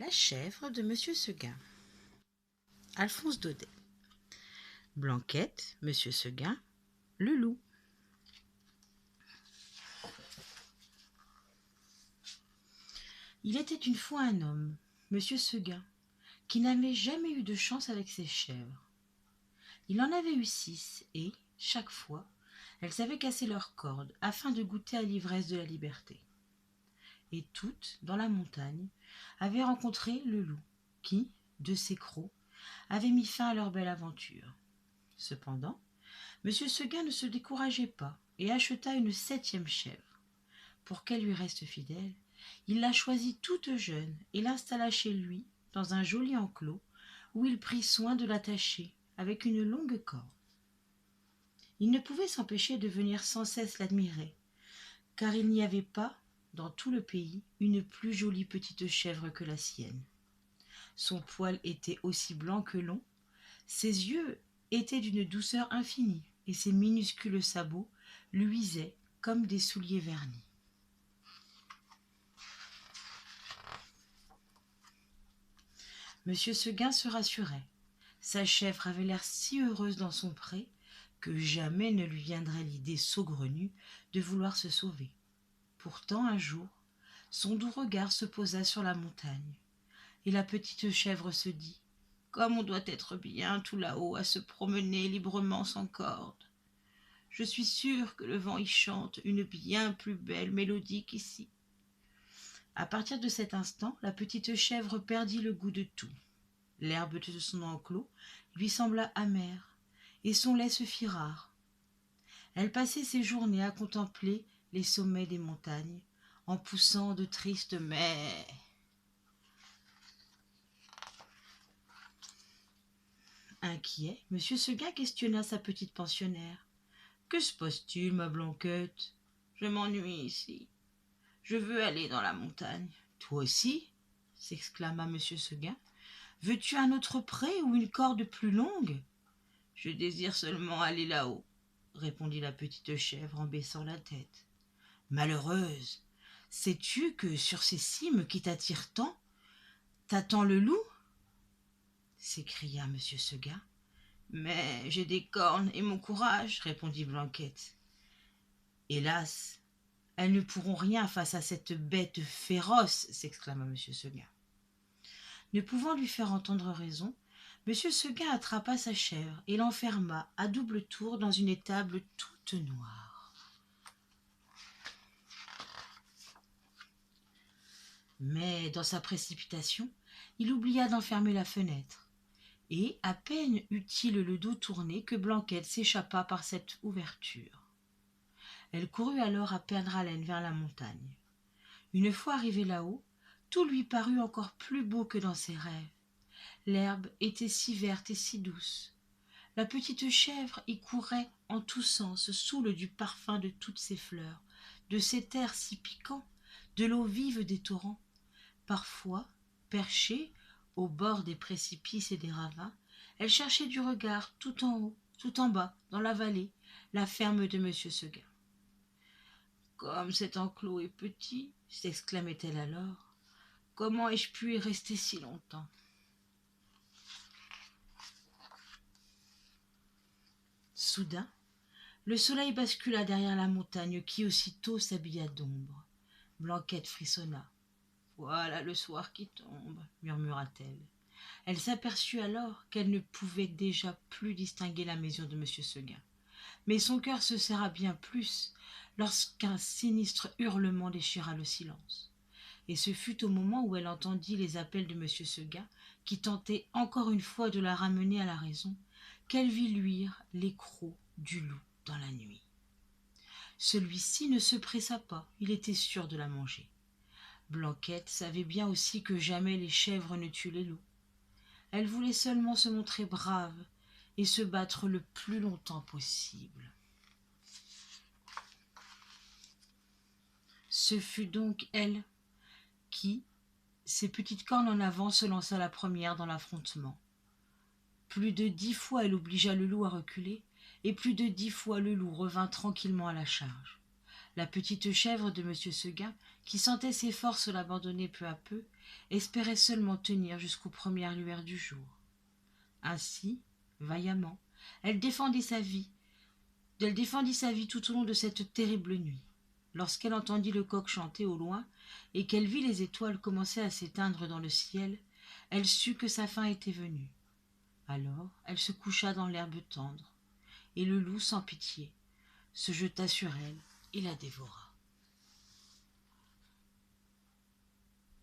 La chèvre de Monsieur Seguin. Alphonse Daudet. Blanquette, Monsieur Seguin, le loup. Il était une fois un homme, Monsieur Seguin, qui n'avait jamais eu de chance avec ses chèvres. Il en avait eu 6 et, chaque fois, elles avaient cassé leurs cordes afin de goûter à l'ivresse de la liberté. Et toutes, dans la montagne, avaient rencontré le loup, qui, de ses crocs, avait mis fin à leur belle aventure. Cependant, Monsieur Seguin ne se décourageait pas et acheta une 7e chèvre. Pour qu'elle lui reste fidèle, il la choisit toute jeune et l'installa chez lui dans un joli enclos où il prit soin de l'attacher avec une longue corde. Il ne pouvait s'empêcher de venir sans cesse l'admirer, car il n'y avait pas, dans tout le pays, une plus jolie petite chèvre que la sienne. Son poil était aussi blanc que long, ses yeux étaient d'une douceur infinie, et ses minuscules sabots luisaient comme des souliers vernis. Monsieur Seguin se rassurait. Sa chèvre avait l'air si heureuse dans son pré que jamais ne lui viendrait l'idée saugrenue de vouloir se sauver. Pourtant, un jour, son doux regard se posa sur la montagne, et la petite chèvre se dit « Comme on doit être bien tout là-haut à se promener librement sans corde. Je suis sûre que le vent y chante une bien plus belle mélodie qu'ici. » À partir de cet instant, la petite chèvre perdit le goût de tout. L'herbe de son enclos lui sembla amère, et son lait se fit rare. Elle passait ses journées à contempler les sommets des montagnes, en poussant de tristes mets. Inquiet, Monsieur Seguin questionna sa petite pensionnaire. « Que se passe-t-il, ma Blanquette ? Je m'ennuie ici. Je veux aller dans la montagne. »« Toi aussi ?» s'exclama Monsieur Seguin. « Veux-tu un autre pré ou une corde plus longue ?»« Je désire seulement aller là-haut, » répondit la petite chèvre en baissant la tête. « Malheureuse, sais-tu que sur ces cimes qui t'attirent tant, t'attend le loup ?» s'écria Monsieur Seguin. « Mais j'ai des cornes et mon courage, » répondit Blanquette. « Hélas, elles ne pourront rien face à cette bête féroce, » s'exclama Monsieur Seguin. Ne pouvant lui faire entendre raison, Monsieur Seguin attrapa sa chèvre et l'enferma à double tour dans une étable toute noire. Mais dans sa précipitation, il oublia d'enfermer la fenêtre, et à peine eut-il le dos tourné que Blanquette s'échappa par cette ouverture. Elle courut alors à perdre haleine vers la montagne. Une fois arrivée là-haut, tout lui parut encore plus beau que dans ses rêves. L'herbe était si verte et si douce. La petite chèvre y courait en tous sens, saoule du parfum de toutes ces fleurs, de cet air si piquant, de l'eau vive des torrents. Parfois, perchée au bord des précipices et des ravins, elle cherchait du regard tout en haut, tout en bas, dans la vallée, la ferme de Monsieur Seguin. « Comme cet enclos est petit, » s'exclamait-elle alors, « comment ai-je pu y rester si longtemps ?» Soudain, le soleil bascula derrière la montagne qui aussitôt s'habilla d'ombre. Blanquette frissonna. « Voilà le soir qui tombe, » murmura-t-elle. Elle s'aperçut alors qu'elle ne pouvait déjà plus distinguer la maison de Monsieur Seguin. Mais son cœur se serra bien plus lorsqu'un sinistre hurlement déchira le silence. Et ce fut au moment où elle entendit les appels de Monsieur Seguin, qui tentait encore une fois de la ramener à la raison, qu'elle vit luire les crocs du loup dans la nuit. Celui-ci ne se pressa pas, il était sûr de la manger. Blanquette savait bien aussi que jamais les chèvres ne tuent les loups. Elle voulait seulement se montrer brave et se battre le plus longtemps possible. Ce fut donc elle qui, ses petites cornes en avant, se lança la première dans l'affrontement. Plus de 10 fois elle obligea le loup à reculer, et plus de 10 fois le loup revint tranquillement à la charge. La petite chèvre de M. Seguin, qui sentait ses forces l'abandonner peu à peu, espérait seulement tenir jusqu'aux premières lueurs du jour. Ainsi, vaillamment, elle défendit sa vie tout au long de cette terrible nuit. Lorsqu'elle entendit le coq chanter au loin et qu'elle vit les étoiles commencer à s'éteindre dans le ciel, elle sut que sa fin était venue. Alors elle se coucha dans l'herbe tendre, et le loup, sans pitié, se jeta sur elle et la dévora.